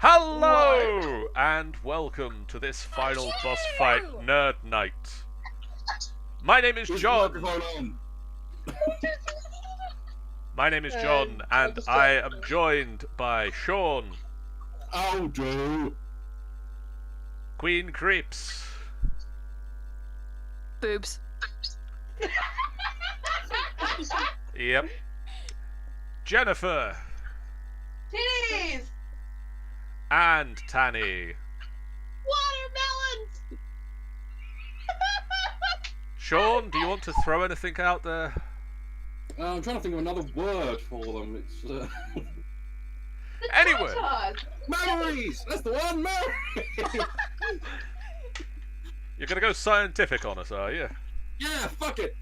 Hello, and welcome to this final boss fight Nerd Night. My name is John. My name is John, and I am joined by Sean. Oh, Drew. Queen Creeps. Boobs. Yep. Jennifer. Titties! And Tanny. Watermelons! Sean, do you want to throw anything out there? I'm trying to think of another word for them. It's Anyway. memories. That's the one. Memories. You're gonna go scientific on us, are you? Yeah, fuck it.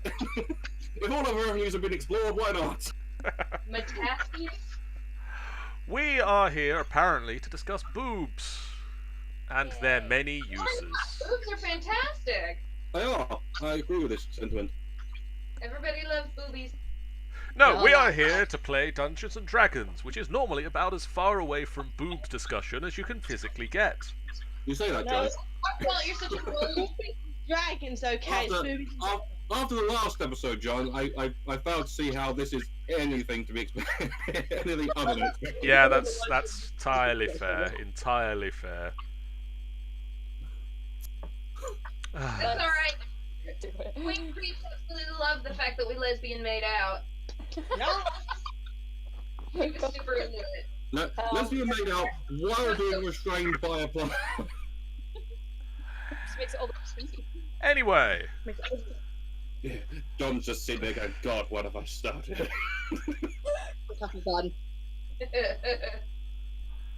If all of our avenues have been explored, why not? Metastases? We are here apparently to discuss boobs and their many uses. Boobs are fantastic! They are. I agree with this sentiment. Everybody loves boobies. No, we are here to play Dungeons and Dragons, which is normally about as far away from boobs discussion as you can physically get. You say that, No, John. Well, you're such a fool. Dragons, okay. After the last episode, John, I failed to see how this is anything to be expected. Anything other than expected. Yeah, that's entirely fair. Entirely fair. That's alright. Queen Creeps absolutely love the fact that we lesbian made out. No. He was super into it. No, let's be made out while being restrained by a plant. Just makes it all the sweet. Anyway, John's just sitting there going, God, what have I started? Having fun.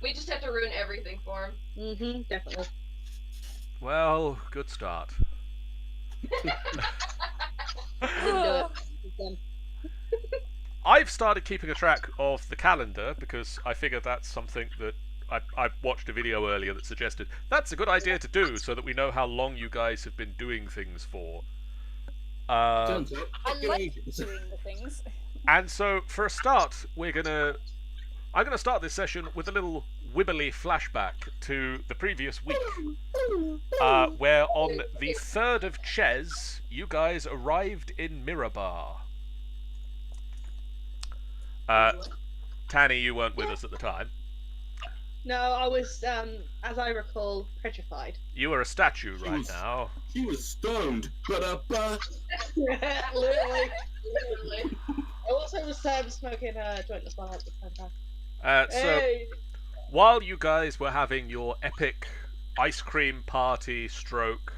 We just have to ruin everything for him. Definitely. well, good start. I've started keeping a track of the calendar because I figure that's something that I watched a video earlier that suggested that's a good idea to do so that we know how long you guys have been doing things for. Turns out, I fucking like ages. doing the things. And so, for a start, I'm gonna start this session with a little wibbly flashback to the previous week, where on the 3rd of Ches, you guys arrived in Mirabar. Tanny, you weren't with us at the time. No, I was, as I recall, petrified. You are a statue She right was- now. She was stoned, but Literally. Literally. I also was smoking a joint as well at the same time. So, Hey. while you guys were having your epic ice cream party stroke,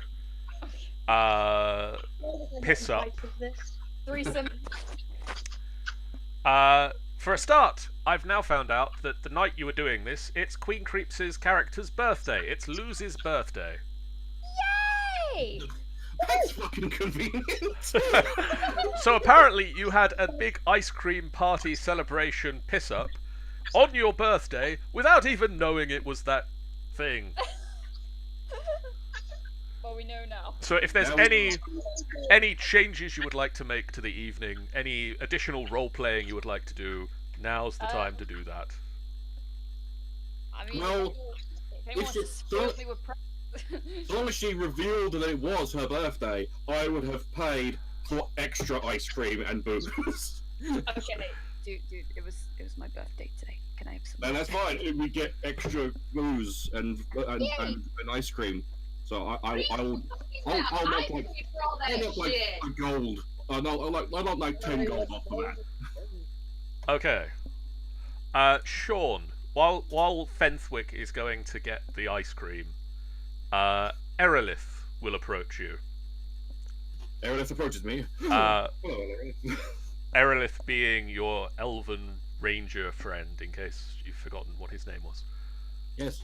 piss up. Threesome. For a start, I've now found out that the night you were doing this, it's Queen Creeps' character's birthday. It's Luz's birthday. Yay! that's fucking convenient. So apparently you had a big ice cream party celebration piss up on your birthday without even knowing it was that thing. Well, we know now. So if there's Now we any changes you would like to make to the evening, any additional role playing you would like to do, now's the time to do that. I mean, Well, if anyone wants to it's spoil just- me with As long as she revealed that it was her birthday, I would have paid for extra ice cream and booze. Okay, dude, it was my birthday today. Can I have some? And that's fine. We get extra booze and ice cream. So I'll make like For all that I'll make like shit. a gold. No, I want like 10 gold off of that. Okay. Sean, while Fenthwick is going to get the ice cream, Eralith will approach you. Eralith approaches me. Uh, Hello, Eralith. Eralith being your elven ranger friend, in case you've forgotten what his name was. Yes.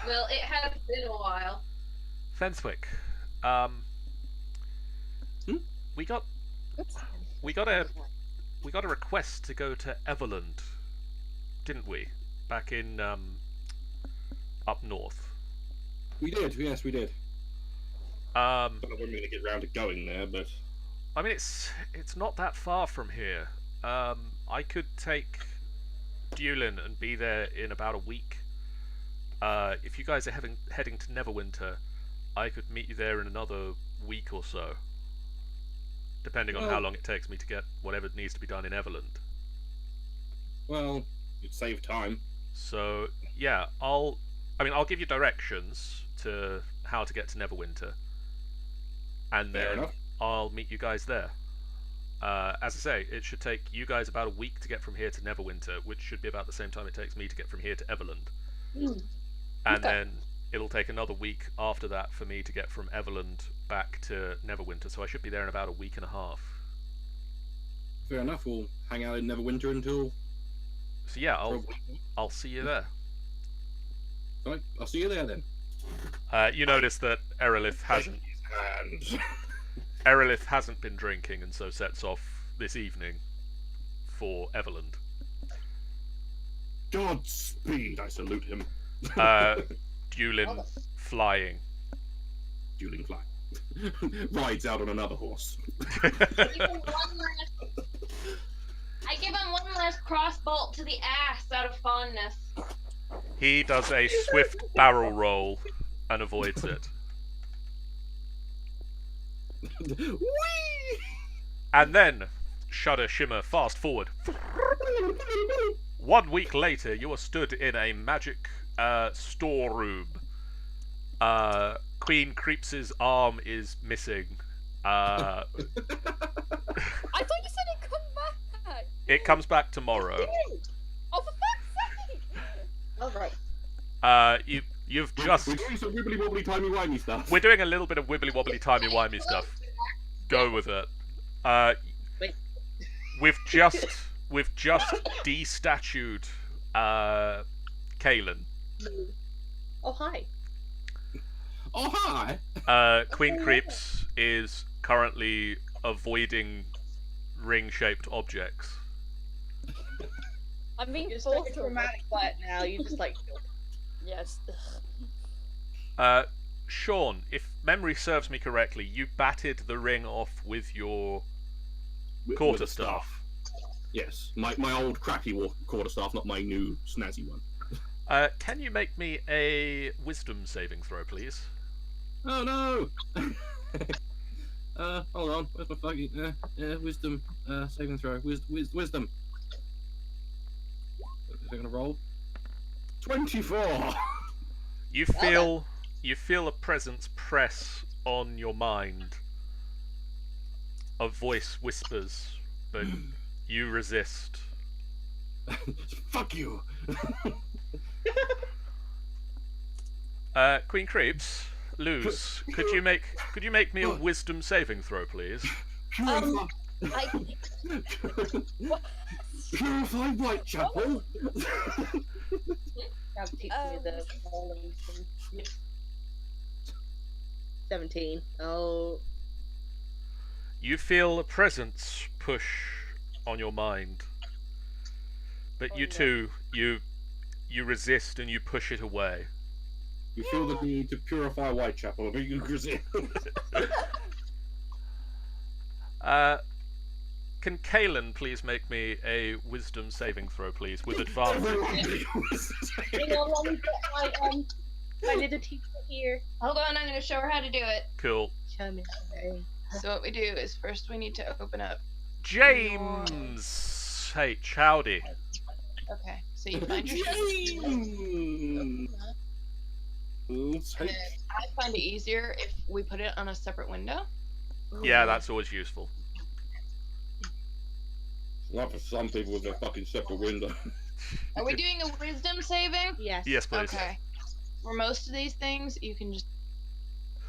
Well, it has been a while. Fenthwick, we got a request to go to Everland, didn't we? Back in up north. We did. Yes, we did. I But I wasn't going to get round to going there, but mean, it's not that far from here. I could take Dulin and be there in about a week. if you guys are heading to Neverwinter, I could meet you there in another week or so, depending on how long it takes me to get whatever needs to be done in Everland. Well, you'd save time. So yeah, I'll give you directions to how to get to Neverwinter, and Fair then enough. I'll meet you guys there. As I say, it should take you guys about a week to get from here to Neverwinter, which should be about the same time it takes me to get from here to Everland. And then it'll take another week after that for me to get from Everland back to Neverwinter, so I should be there in about a week and a half. Fair enough. We'll hang out in Neverwinter until. So yeah, I'll see you there. Right, I'll see you there then. You notice that Eralith hasn't And Eralith hasn't been drinking, and so sets off this evening for Everland. Godspeed, I salute him. Duelin flying. Dueling fly. Rides out on another horse. I give him one last crossbolt to the ass out of fondness. He does a swift barrel roll and avoids it. Whee! And then, shudder, shimmer, fast forward. 1 week later, you are stood in a magic storeroom. Queen Creeps' arm is missing. I thought you said it'd come back. It comes back tomorrow. Oh, for fuck's sake! All right. You've just. We're doing some wibbly wobbly timey wimey stuff. We're doing a little bit of wibbly wobbly timey wimey stuff. Go with it. Wait. We've just destatued Kaelin. Oh, hi. Oh hi! Queen Creeps is currently avoiding ring-shaped objects. I'm being You're forced so to dramatic quiet now. You just like. Yes. Sean, if memory serves me correctly, you batted the ring off with your With a quarterstaff. Yes, my old crappy quarterstaff, not my new snazzy one. Can you make me a wisdom saving throw, please? Oh no! Hold on. Where's my fucking wisdom saving throw? Wisdom. Is it gonna roll? 24. You feel a presence press on your mind. A voice whispers, but you resist. Fuck you. Queen Creeps, Luz, could you make me a wisdom saving throw, please? Purify, What? purify Whitechapel. Now teach me the rolling thing. 17. Oh. You feel a presence push on your mind, but you too, you resist and you push it away. You feel the need to purify Whitechapel. Can Kaelin please make me a wisdom saving throw, please, with advantage? Hang on, let me get my little teacher here. Hold on, I'm going to show her how to do it. Cool. Show me. So what we do is first we need to open up. James H. Howdy. Okay, so you find your sheet. And then I find it easier if we put it on a separate window. Yeah, that's always useful. Not for some people with their fucking separate window. Are we doing a wisdom saving? Yes. Yes, please. Okay. For most of these things, you can just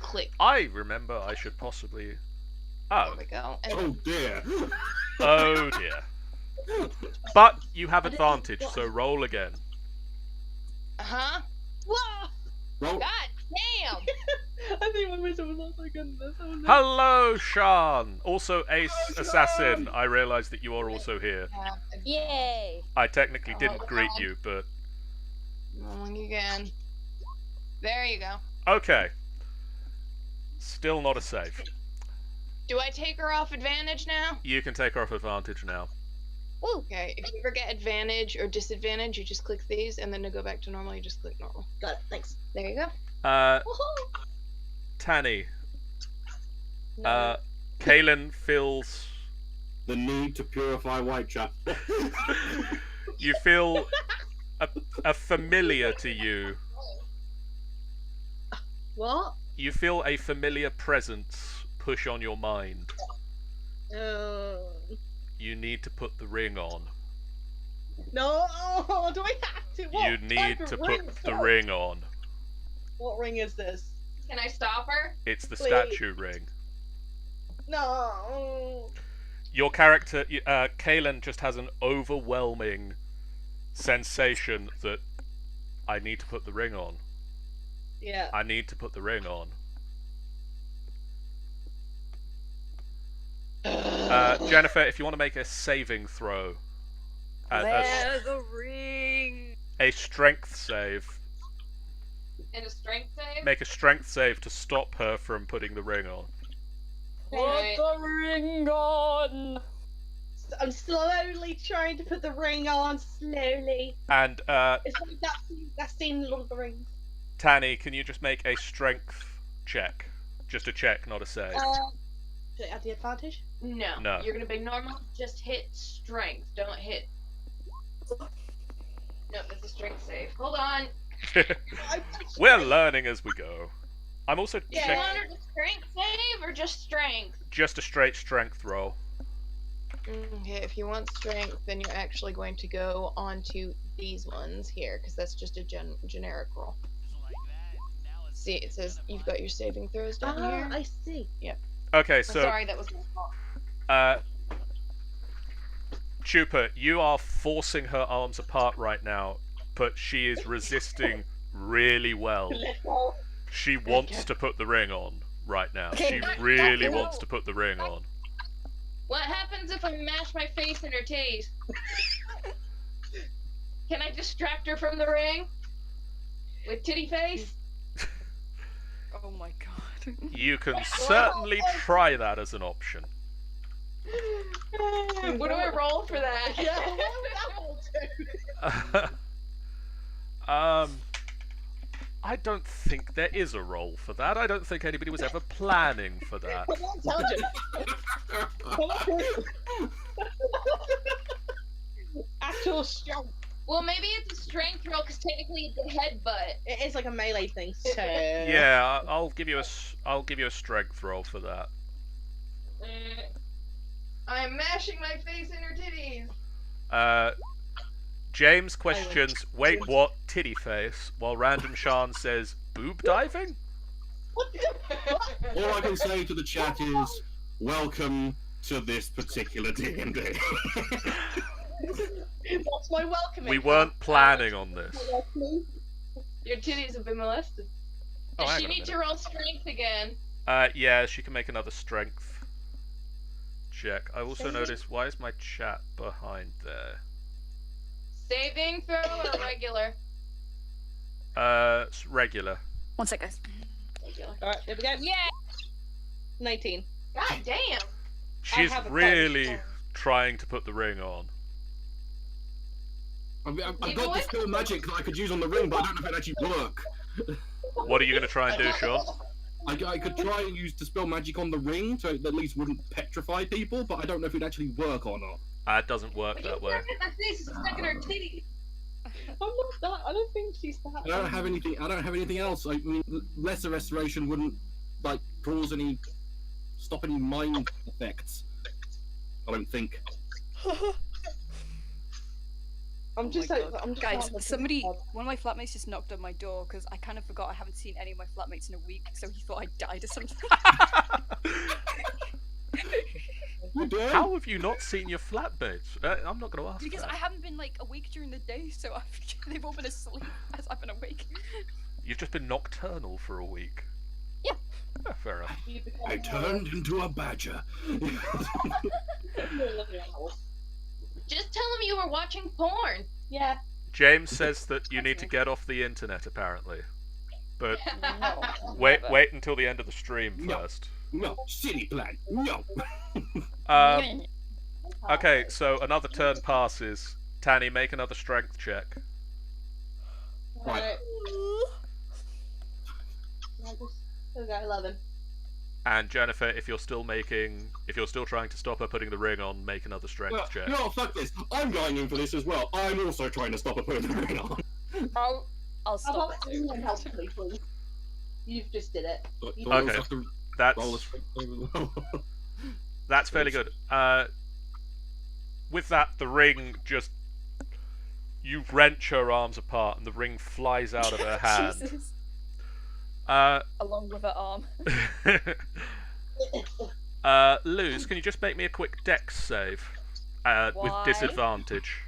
click. I remember I should possibly. There Oh. we go. And Oh dear. Oh dear. But you have advantage, so roll again. uh-huh. Whoa! Roll. God damn! I think my wisdom was also good in this. Oh, no. Hello, Sean! Also, Ace Assassin, I realise that you are also here. Yay! I technically didn't Oh, greet God. you, but. Rolling again. There you go. Okay. Still not a save. Do I take her off advantage now? You can take her off advantage now. Okay, if you ever get advantage or disadvantage, you just click these, and then to go back to normal, you just click normal. Got it. Thanks. There you go. Woohoo! Tanny, No. Kaelin feels... The need to purify Whitechap. You feel a familiar to you. What? You feel a familiar presence push on your mind. You need to put the ring on. No, do I have to? What You need type of to ring put is the that? ring on. What ring is this? Can I stop her? It's the Please. statue ring. No. Your character, Kaelin, just has an overwhelming sensation that I need to put the ring on. Yeah. I need to put the ring on. Jennifer, if you want to make a saving throw. Where's the ring? A strength save. And a strength save? Make a strength save to stop her from putting the ring on. Alright. Put the ring on. I'm slowly trying to put the ring on, slowly. And, It's like that scene in Lord of the Rings. Tanny, can you just make a strength check? Just a check, not a save. Should I add the advantage? No. No. You're gonna be normal, just hit strength. Don't hit. No, that's a strength save. Hold on. We're learning as we go. I'm also Do you check want her to strength save or just strength? just a straight strength roll. Okay, if you want strength, then you're actually going to go onto these ones here, because that's just a generic roll. See, it says you've got your saving throws down here. I see. Okay, I'm so sorry, that was my fault. Chupa, you are forcing her arms apart right now, but she is resisting really well. She wants to put the ring on right now. She really wants to put the ring on. What happens if I mash my face in her titties? Can I distract her from the ring? With titty face? Oh my god. You can certainly try that as an option. What do I roll for that? Yeah, what would that all do? I don't think there is a role for that. I don't think anybody was ever planning for that. Actual strength. Well, maybe it's a strength roll because technically it's a headbutt. It is like a melee thing, so... Yeah, I'll give you a strength roll for that. I'm mashing my face in her titties. James questions, wait, what? Titty face? While Random Shan says, boob diving? All I can say to the chat is, welcome to this particular D&D. What's my welcoming? We weren't planning on this. Your titties have been molested. Oh, Does hang she on a need to roll strength again? Yeah, she can make another strength check. I also noticed, why is my chat behind there? Saving throw or regular? It's regular. 1 sec, guys. Regular. Alright, there we go. Yeah! 19. God damn! She's have a really question. trying to put the ring on. I've You got know the what? spell magic that I could use on the ring, but I don't know if it actually work. What are you going to try and do, Sean? I could try and use Dispel Magic on the ring, so it at least wouldn't petrify people, but I don't know if it'd actually work or not. It doesn't work that way. My face is stuck in her titties. I'm not that. I don't think she's that. I don't have anything else. I mean, lesser restoration wouldn't like stop any mind effects. I don't think. I'm just Oh my like, God. I'm just Guys, like- somebody, one of my flatmates just knocked on my door because I kind of forgot I haven't seen any of my flatmates in a week, so he thought I died or something. You do? How have you not seen your flatmates? I'm not going to ask Because that. I haven't been like awake during the day, so they've all been asleep as I've been awake. You've just been nocturnal for a week. Yeah. Fair enough. I turned into a badger. Just tell him you were watching porn. Yeah. James says that you need to get off the internet, apparently. But No. wait until the end of the stream No. first. No, silly plan. No. Okay, so another turn passes. Tanny, make another strength check. Right. There we go, 11. And Jennifer, if you're still trying to stop her putting the ring on, make another strength Well, check. you know what, fuck this. I'm going in for this as well. I'm also trying to stop her putting the ring on. I'll stop it too. Someone help me, please. You've just did it. Do I also Okay. have to That's roll a strength save as well? that's fairly good. With that, the ring just you wrench her arms apart, and the ring flies out of her hand. Jesus. Uh, Along with her arm. Luz, can you just make me a quick dex save? With Why? disadvantage.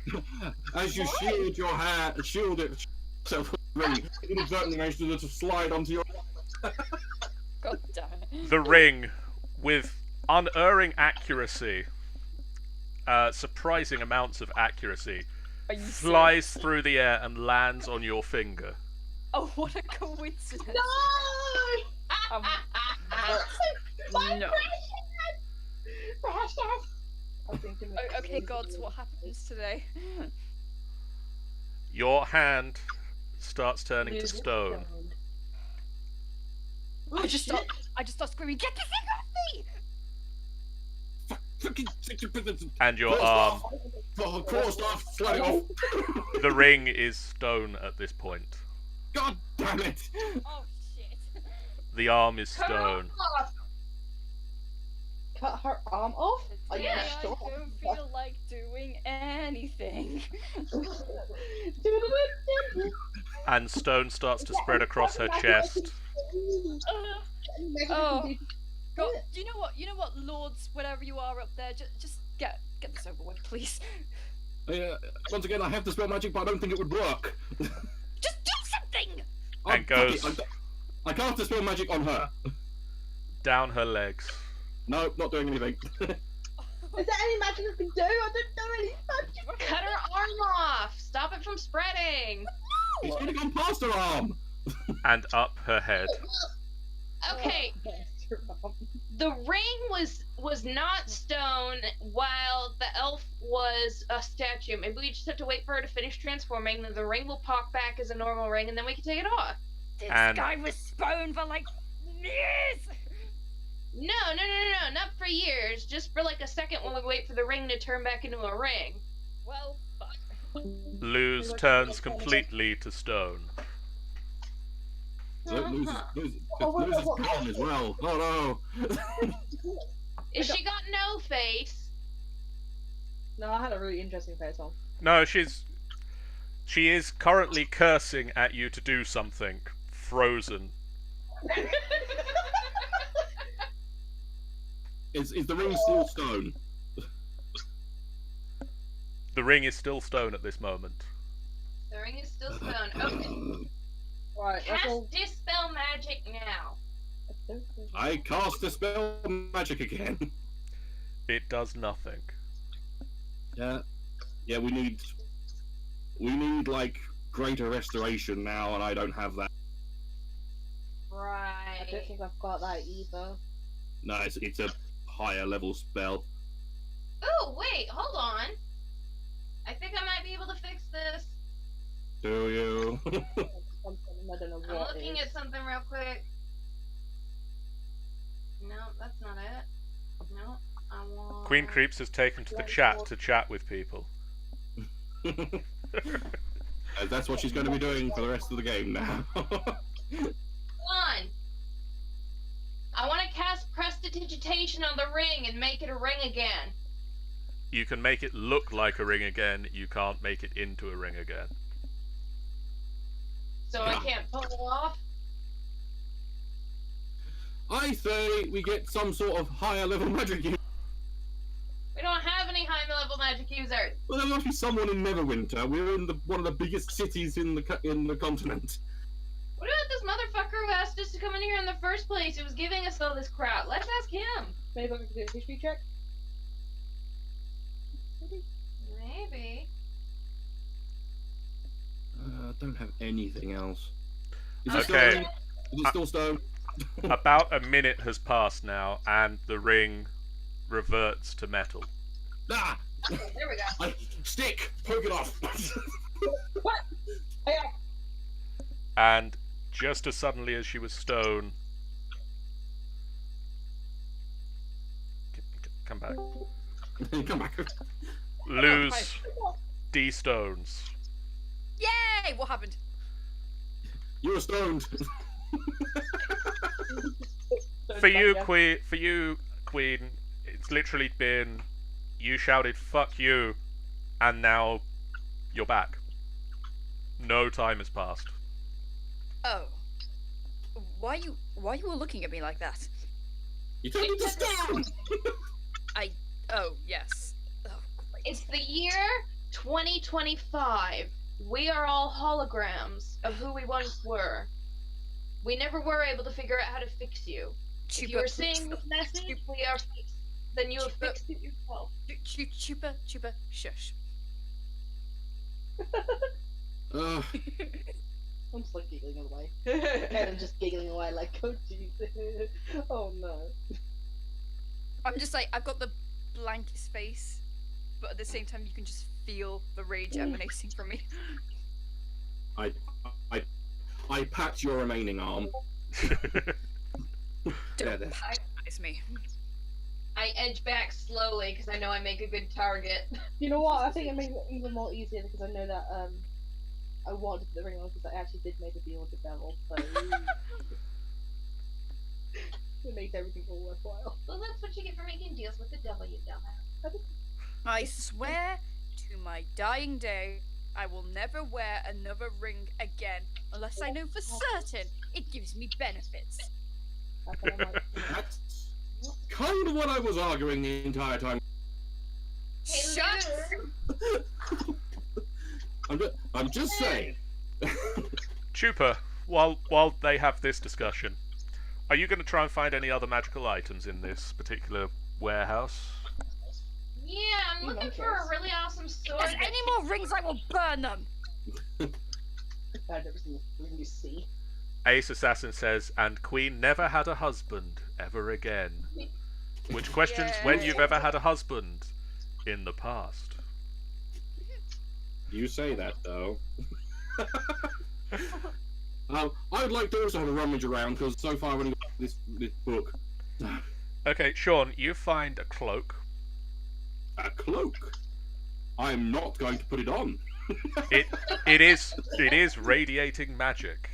As you shield your hand, shield it yourself with the ring, inadvertently managed to slide onto your. God damn it. The ring, with unerring accuracy, surprising amounts of accuracy, Are you flies through the air and lands on your finger. Oh, what a coincidence. No! Um, My no. precious! Okay, gods, what happens today? Your hand starts turning to stone, I just start screaming, get the thing off me! and your arm. Crossed off, slide off. The ring is stone at this point. God damn it! Oh shit. The arm is Cut her stone. off. Cut her arm off? Are you Today I sure? don't feel like doing anything. And stone starts to spread across her chest. Oh. God, you know what? You know what, lords, whatever you are up there, just get this over with, please. Once again, I have to spell magic, but I don't think it would work. Just do something. And fuck goes- it, I cast dispel magic on her. Down her legs. No, not doing anything. Is there any magic I can do? I don't know any magic. Cut her arm off! Stop it from spreading! It's gonna go past her arm. And up her head. Okay, the ring was not stone while the elf was a statue. Maybe we just have to wait for her to finish transforming, then the ring will pop back as a normal ring, and then we can take it off. This And- guy was spawned for like years. No, not for years. Just for like a second while we wait for the ring to turn back into a ring. Well, fuck. Luz turns completely to stone. Lose is gone as well. Oh no. Is she got no face? No, I had a really interesting face on. No, she is currently cursing at you to do something. Frozen. Is the ring still stone? The ring is still stone at this moment. The ring is still stone. Okay. Right, that's Cast all. dispel magic now. I cast dispel magic again. It does nothing. Yeah, we need like greater restoration now, and I don't have that. I don't Right. think I've got that either. No, it's a higher level spell. Oh, wait, hold on. I think I might be able to fix this. Do you? Something, I don't know I'm what looking is. at something real quick. No, that's not it. No, I want... Queen Creeps has taken to the chat to chat with people. That's what she's going to be doing for the rest of the game now. One. I want to cast Prestidigitation on the ring and make it a ring again. You can make it look like a ring again, you can't make it into a ring again. So I can't pull it off? I say we get some sort of higher level magic user. We don't have any high level magic users. Well, there must be someone in Neverwinter. We're in one of the biggest cities in the continent. What about this motherfucker who asked us to come in here in the first place? Who was giving us all this crap? Let's ask him. Maybe I can do a history check? Maybe. Don't have anything else. Is it Okay. stone? Is it still stone? About a minute has passed now, and the ring reverts to metal. Ah! There we go. Stick! Poke it off! And just as suddenly as she was stone... Come back. Come back. Lose D stones. Yay! What happened? You were stoned. For you, Queen, it's literally been... You shouted, fuck you, and now you're back. No time has passed. Oh. Why you all looking at me like that? You turned into stone! Oh, yes. Oh, great. It's the year 2025. We are all holograms of who we once were. We never were able to figure out how to fix you. If you are seeing this message, we are fixed. Then you have fixed it yourself. Chupa, shush. I'm just like giggling away. And I'm just giggling away like, oh Jesus. Oh no. I'm just like, I've got the blankest face, but at the same time you can just feel the rage emanating from me. I pat your remaining arm. Don't there. it's me. I edge back slowly because I know I make a good target. You know what? I think it makes it even more easier because I know that I wanted the ring on because I actually did make a deal with the devil, so it makes everything all worthwhile. Well, that's what you get for making deals with the devil, you dumbass. I swear to my dying day, I will never wear another ring again unless I know for certain it gives me benefits. That's kind of what I was arguing the entire time. Hey, Shut loser. I'm just saying. Chupa, while they have this discussion, are you going to try and find any other magical items in this particular warehouse? Yeah, I'm looking for a really awesome sword. If there's any more rings, I will burn them. I've never seen a ring you see. Ace Assassin says, and Queen never had a husband ever again. Which questions when you've ever had a husband in the past. You say that, though. I'd like to also have a rummage around, because so far I've only got this book. Okay, Sean, you find a cloak. A cloak? I'm not going to put it on. It is radiating magic.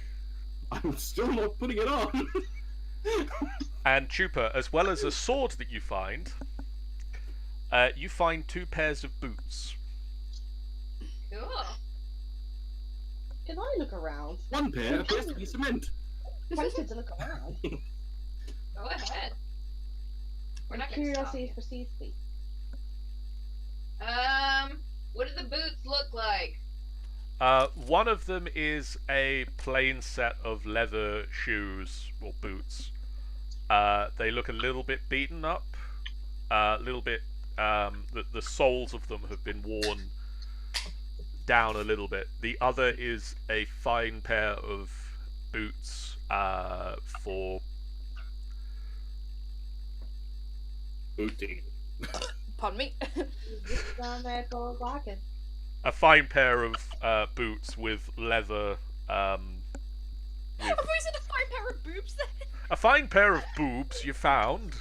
I'm still not putting it on. And Chupa, as well as a sword that you find 2 pairs of boots. Cool. Can I look around? One pair appears to be cement. Tempted to look around. Go ahead. We're not gonna Curiosity precedes me. stop. What do the boots look like? One of them is a plain set of leather shoes or boots. They look a little bit beaten up. A little bit. The soles of them have been worn down a little bit. The other is a fine pair of boots for Booting. Pardon me. Down there for a wagon. a fine pair of boots with leather. I thought you said a fine pair of boobs then. A fine pair of boobs you found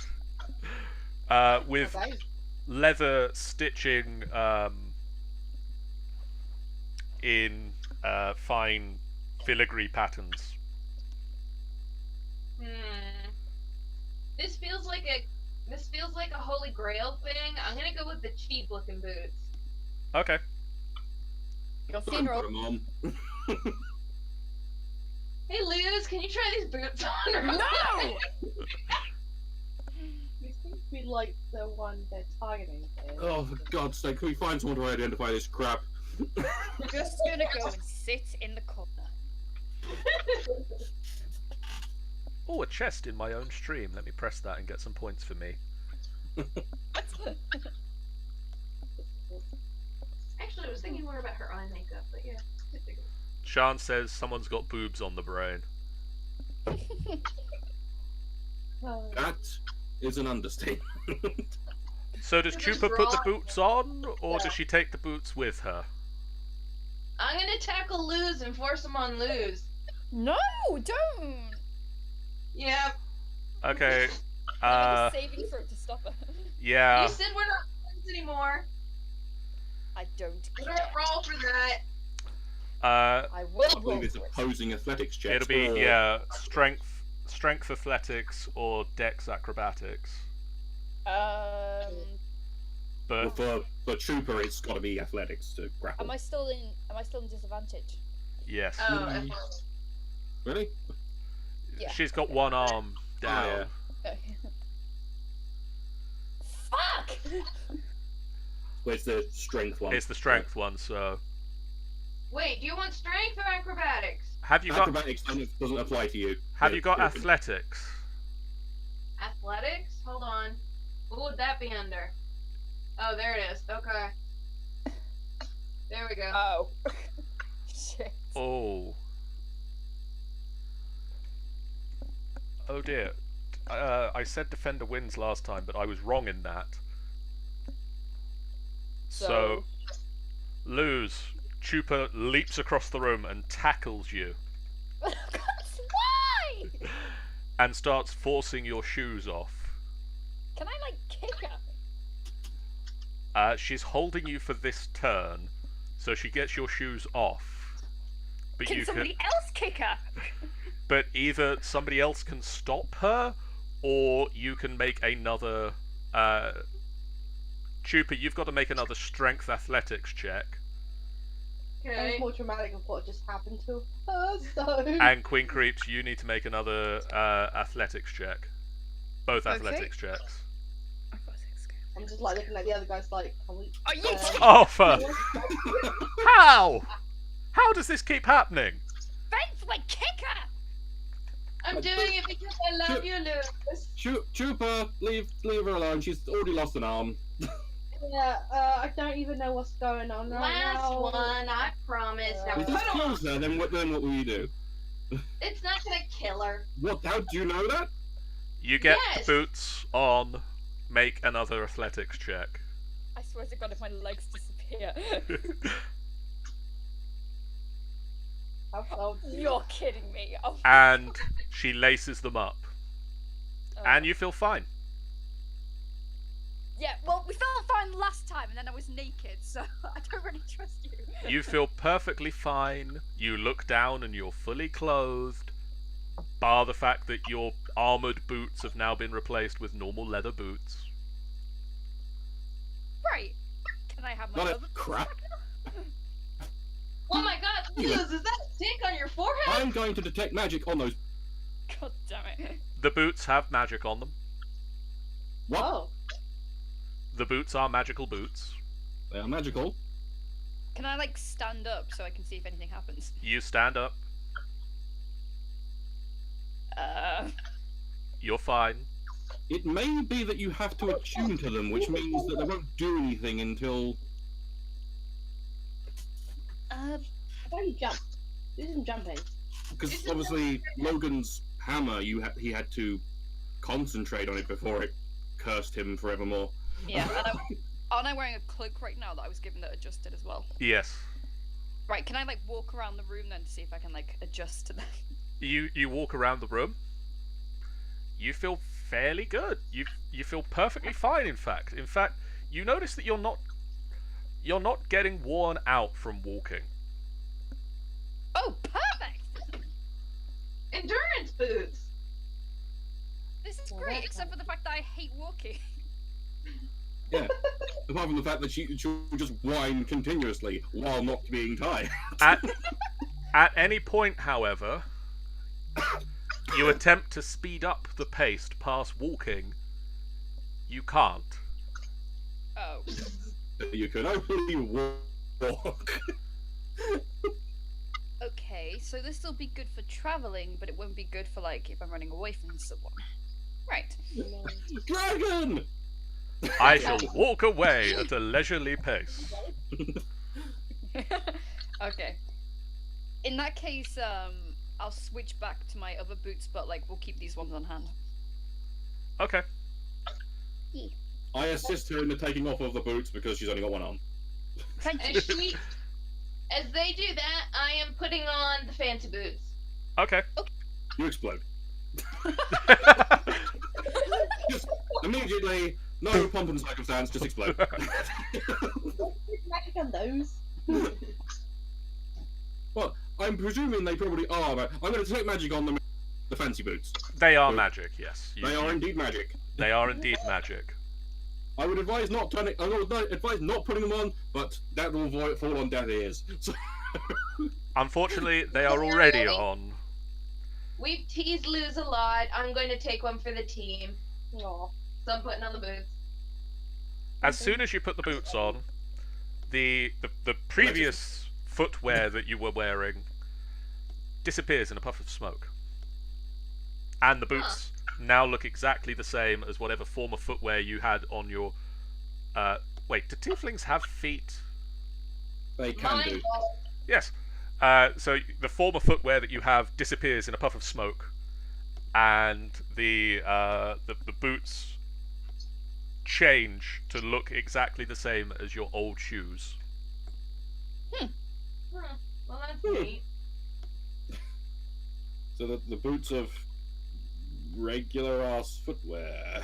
with Okay. leather stitching in fine filigree patterns. This feels like a holy grail thing. I'm gonna go with the cheap looking boots. Okay. Your Put funeral. 'em on. Hey Luz, can you try these boots on? No! You seem to be like the one they're targeting here. Oh, for God's sake, can we find someone to identify this crap? I'm just gonna go and sit in the corner. Oh, a chest in my own stream. Let me press that and get some points for me. Actually, I was thinking more about her eye makeup, but yeah. Sean says someone's got boobs on the brain. Oh. That is an understatement. So does Just Chupa put the draw- boots on, or does she take the boots with her? I'm gonna tackle Luz and force him on Luz. No, don't. Yep. Okay. I'm a saving throw to stop her. Yeah. You said we're not friends anymore. I don't We care. don't roll for that. I will I roll believe it's for it. opposing athletics checks. It'll be or- strength athletics or dex acrobatics. But For Trooper, it's got to be athletics to grapple. Am I still in disadvantage? yes, Oh, Mm. Really? Yeah. she's got one arm down. yeah. Okay. Fuck! Where's the strength one? It's the strength one. So wait, do you want strength or acrobatics? have you got Acrobatics doesn't apply to you. have you got Yeah. athletics? Athletics? Hold on. What would that be under? Oh, there it is. Okay. There we go. Oh. Shit. Oh. Oh dear. I said defender wins last time, but I was wrong in that. So, Luz, Chupa leaps across the room and tackles you, Why? and starts forcing your shoes off. Can I like kick her? She's holding you for this turn, so she gets your shoes off. But Can you somebody else kick her? But either somebody else can stop her, or you can make another. Chupa, you've got to make another strength athletics check. That was Okay. more dramatic of what just happened to her, so... And Queen Creeps, you need to make another athletics check. Both Okay. athletics checks. I'm just like looking at the other guys like, can we... Are you Oh, for how? How does this keep happening? Vince would kick her? I'm doing it because I love you, Luz. Trooper, leave her alone. She's already lost an arm. Yeah, I don't even know what's going on right Last now. one, I promise. Now If put this on. kills her, then what will you do? It's not gonna kill her. What? How do you know that? You get Yes. boots on. Make another athletics check. I swear to God, if my legs disappear. Oh, You're kidding me. Oh, And she laces them up. oh. And you feel fine. Yeah, well, we felt fine last time, and then I was naked, so I don't really trust you. You feel perfectly fine. You look down and you're fully clothed. Bar the fact that your armoured boots have now been replaced with normal leather boots. Right. Can I have my Not other? a crap. Oh my god, Luz, is that a tick on your forehead? I'm going to detect magic on those. God damn it. The boots have magic on them. What? oh. The boots are magical boots. They are magical. Can I like stand up so I can see if anything happens? You stand up. You're fine. It may be that you have to attune to them, which means that they won't do anything until. How about you jump? Do some jumping. Because obviously Logan's hammer, he had to concentrate on it before it cursed him forevermore. Yeah, and aren't I wearing a cloak right now that I was given that adjusted as well? Yes. Right, can I like walk around the room then to see if I can like adjust to that? You walk around the room. You feel fairly good. You feel perfectly fine. In fact, you notice that you're not getting worn out from walking. Oh, perfect! Endurance boots. This is Well, great, that's except for the fact that I hate walking. Yeah. Apart from the fact that she'll just whine continuously while not being tired. At any point, however, you attempt to speed up the pace past walking. You can't. Oh. You can only walk. Okay, so this will be good for traveling, but it won't be good for like if I'm running away from someone. Right. Dragon! I shall walk away at a leisurely pace. Okay. In that case, I'll switch back to my other boots, but like we'll keep these ones on hand. Okay. I assist her in the taking off of the boots because she's only got one arm. Thank you. As they do that, I am putting on the fancy boots. Okay. You explode. Just immediately, no pomp and circumstance, just explode. Magic on those. Well, I'm presuming they probably are, but I'm going to take magic on the fancy boots. They are magic, yes. They are indeed magic. They are indeed magic. I would advise not turning. I would advise not putting them on, but that will fall on deaf ears. So... Unfortunately, they are already on. We've teased Luz a lot. I'm going to take one for the team. Aw. So I'm putting on the boots. As soon as you put the boots on, the previous footwear that you were wearing disappears in a puff of smoke. And the boots now look exactly the same as whatever former footwear you had on your... wait, do tieflings have feet? They can Mine do. don't. Yes. So the former footwear that you have disappears in a puff of smoke, and the boots change to look exactly the same as your old shoes. Huh. Well, that's Hmm. neat. So the boots of regular ass footwear.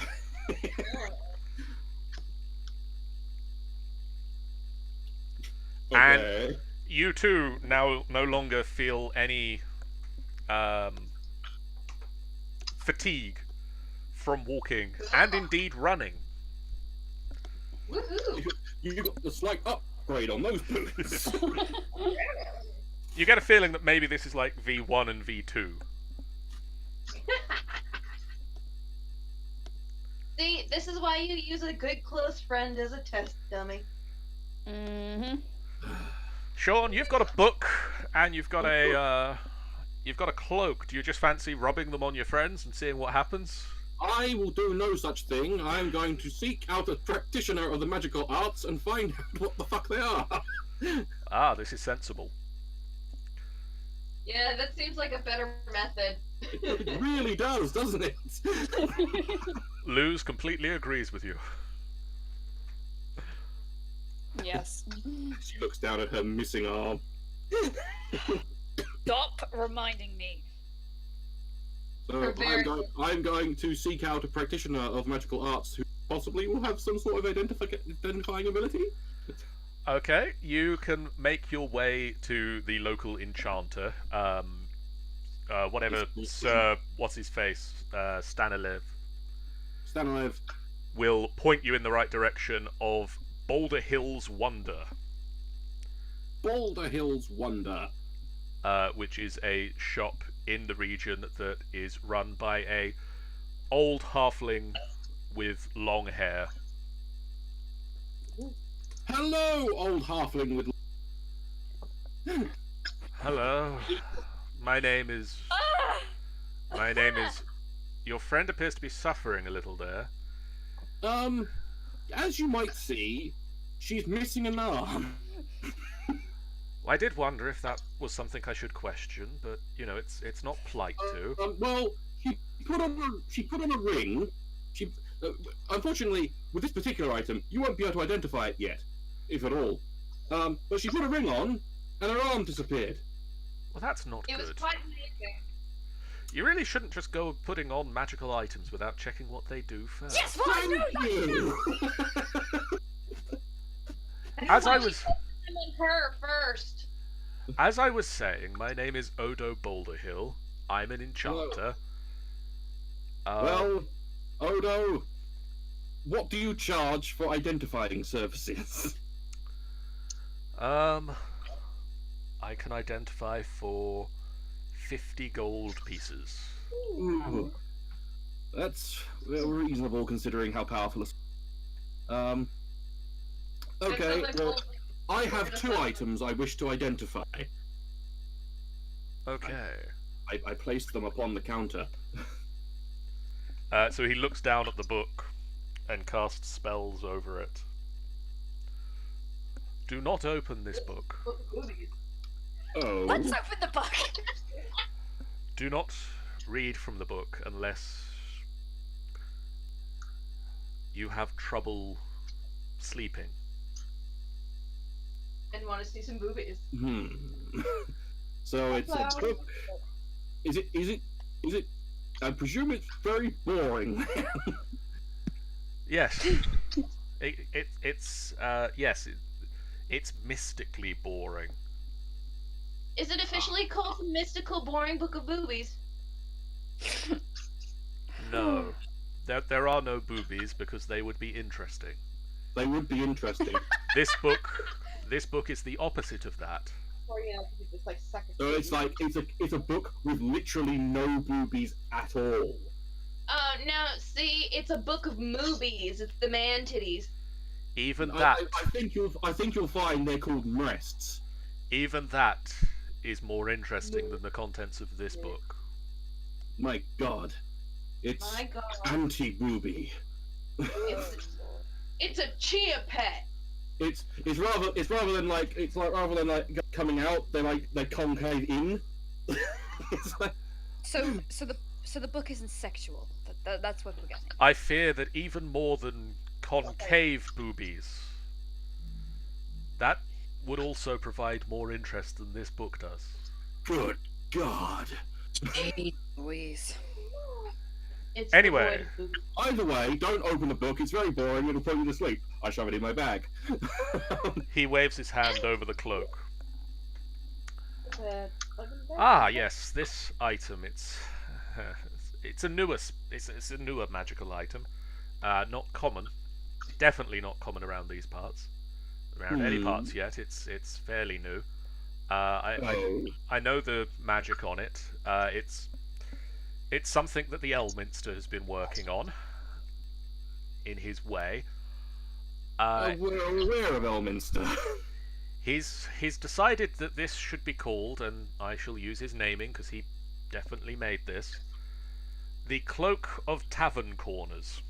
And- Okay. You too now no longer feel any fatigue from walking and indeed running. Woohoo! You got the slight upgrade on those boots. You get a feeling that maybe this is like V1 and V2. See, this is why you use a good close friend as a test dummy. Mm-hmm. Sean, you've got a book and you've got a cloak. Do you just fancy rubbing them on your friends and seeing what happens? I will do no such thing. I am going to seek out a practitioner of the magical arts and find out what the fuck they are. Ah, this is sensible. Yeah, that seems like a better method. It really does, doesn't it? Luz completely agrees with you. Yes. She looks down at her missing arm. Stop reminding me. So I'm going to seek out a practitioner of magical arts who possibly will have some sort of identifying ability. Okay, you can make your way to the local enchanter. Whatever, Sir, what's his face, Stanilev, Stanilev. will point you in the right direction of Boulder Hill's Wonder, Boulder Hill's Wonder. which is a shop in the region that is run by a old halfling with long hair. Hello, old halfling with. Hello, my name is. Your friend appears to be suffering a little there. As you might see, she's missing an arm. I did wonder if that was something I should question, but you know, it's not polite to. Well, she put on a ring. She, unfortunately, with this particular item, you won't be able to identify it yet, if at all. But she put a ring on, and her arm disappeared. Well, that's not It was good. quite amazing. You really shouldn't just go putting on magical items without checking what they do first. Yes, well, I know Thank you. As I Why was you on her first. As I was saying, my name is Odo Boulderhill. I'm an enchanter. Well, Odo, what do you charge for identifying services? I can identify for 50 gold pieces. Ooh, that's reasonable considering how powerful. Okay, well, I have two items I wish to identify. Okay. I placed them upon the counter. So he looks down at the book and casts spells over it. Do not open this book. Oh. Let's open the book. Do not read from the book unless you have trouble sleeping. And want to see some boobies. So it's a book. Is it? I presume it's very boring. Yes. It's mystically boring. Is it officially called the Mystical Boring Book of Boobies? No. There are no boobies because they would be interesting. They would be interesting. This book is the opposite of that. It's like So it's like it's a book with literally no boobies at all. No, see, it's a book of movies. It's the man titties. Even that. I think you'll find they're called breasts. Even that is more interesting than the contents of this book. My God, it's My God. anti-booby. It's a chia pet. It's rather than coming out, they concave in. It's like, So the book isn't sexual. That's what we're getting. I fear that even more than concave boobies, that would also provide more interest than this book does. good God. Louise. It's Anyway. the boy booby. Either way, don't open the book. It's very boring. It'll put you to sleep. I shove it in my bag. He waves his hand over the cloak. Uh, Ah, yes, this item. It's a newer magical item. Not common. Definitely not common around these parts. Around any parts yet. It's fairly new. I know the magic on it. It's something that the Elminster has been working on in his way. We're aware of Elminster. He's decided that this should be called, and I shall use his naming because he definitely made this, the Cloak of Tavern Corners.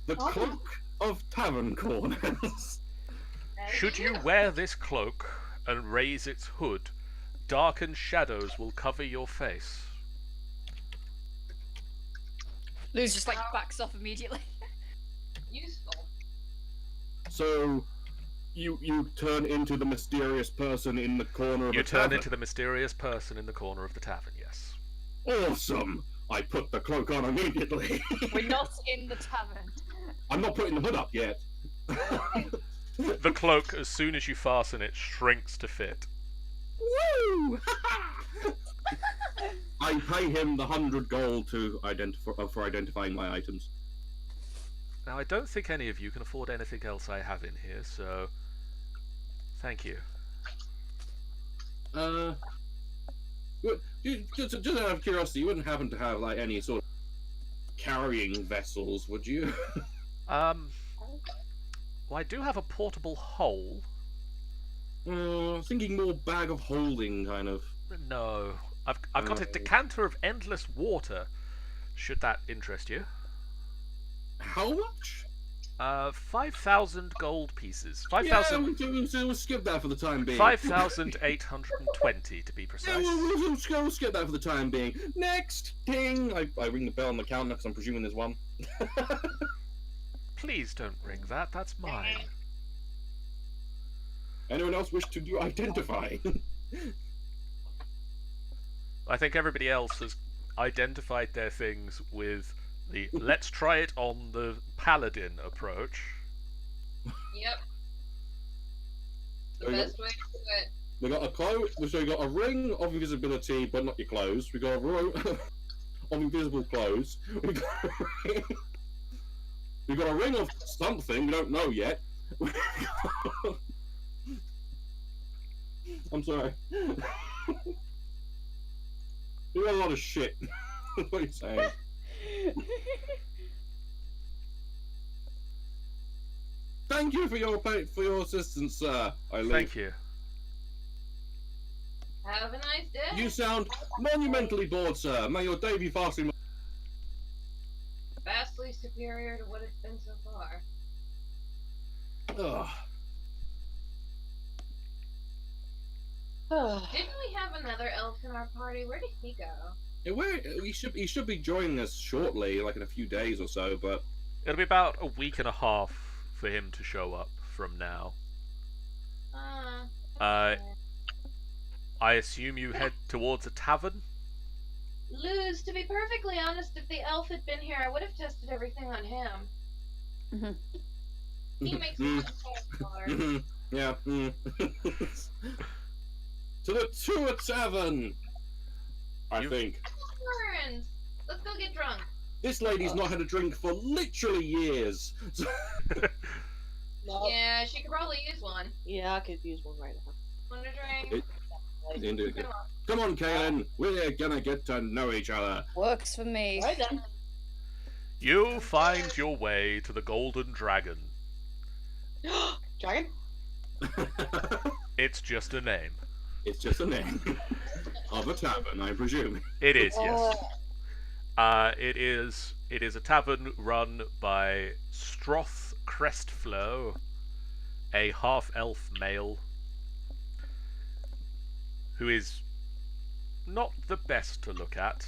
The Cloak of Tavern Corners. Should you wear this cloak and raise its hood, darkened shadows will cover your face. Lou's just backs off immediately. Useful. So, you turn into the mysterious person in the corner of You the turn tavern. into the mysterious person in the corner of the tavern, yes. Awesome! I put the cloak on immediately. We're not in the tavern. I'm not putting the hood up yet. The cloak, as soon as you fasten it, shrinks to fit. Woo! I pay him the 100 gold to for identifying my items. Now, I don't think any of you can afford anything else I have in here, so thank you. Just out of curiosity, you wouldn't happen to have any sort of carrying vessels, would you? Well, I do have a portable hole. Thinking more bag of holding, kind of. No, I've got a decanter of endless water. Should that interest you? How much? 5,000 gold pieces. Yeah, we'll skip that for the time being. 5,820 to be Yeah, precise. we'll skip that for the time being. Next thing, I ring the bell on the counter because I'm presuming there's one. Please don't ring that. That's mine. Anyone else wish to do identify? I think everybody else has identified their things with the let's try it on the paladin approach. Yep. The Okay. best way to do it. We got a clothes. So we got a ring of invisibility, but not your clothes. We got a row of invisible clothes. We got a ring of something we don't know yet. I'm sorry. We got a lot of shit. What are you saying? Thank you for your assistance, sir. Thank you. Have a nice day. You sound monumentally bored, sir. May your day be vastly. Vastly superior to what it's been so far. Ugh. Didn't we have have another elf in our party. Where did he go? Yeah, he should be joining us shortly, like in a few days or so. But It'll be about a week and a half for him to show up from now. Okay. I assume you head towards a tavern? Luz, to be perfectly honest, if the elf had been here, I would have tested everything on him. He makes me smaller. yeah. To the tavern. I think. Burns! Let's go get drunk. This lady's not had a drink for literally years. No. Yeah, she could probably use one. Yeah, I could use one right now. Want a drink? Indeed. Come on. Come on, Kaylin. We're gonna get to know each other. Works for me. Right then. You find your way to the Golden Dragon. Dragon? It's just a name. It's just a name of a tavern, I presume. It is, yes. It is a tavern run by Stroth Crestflow, a half-elf male who is not the best to look at.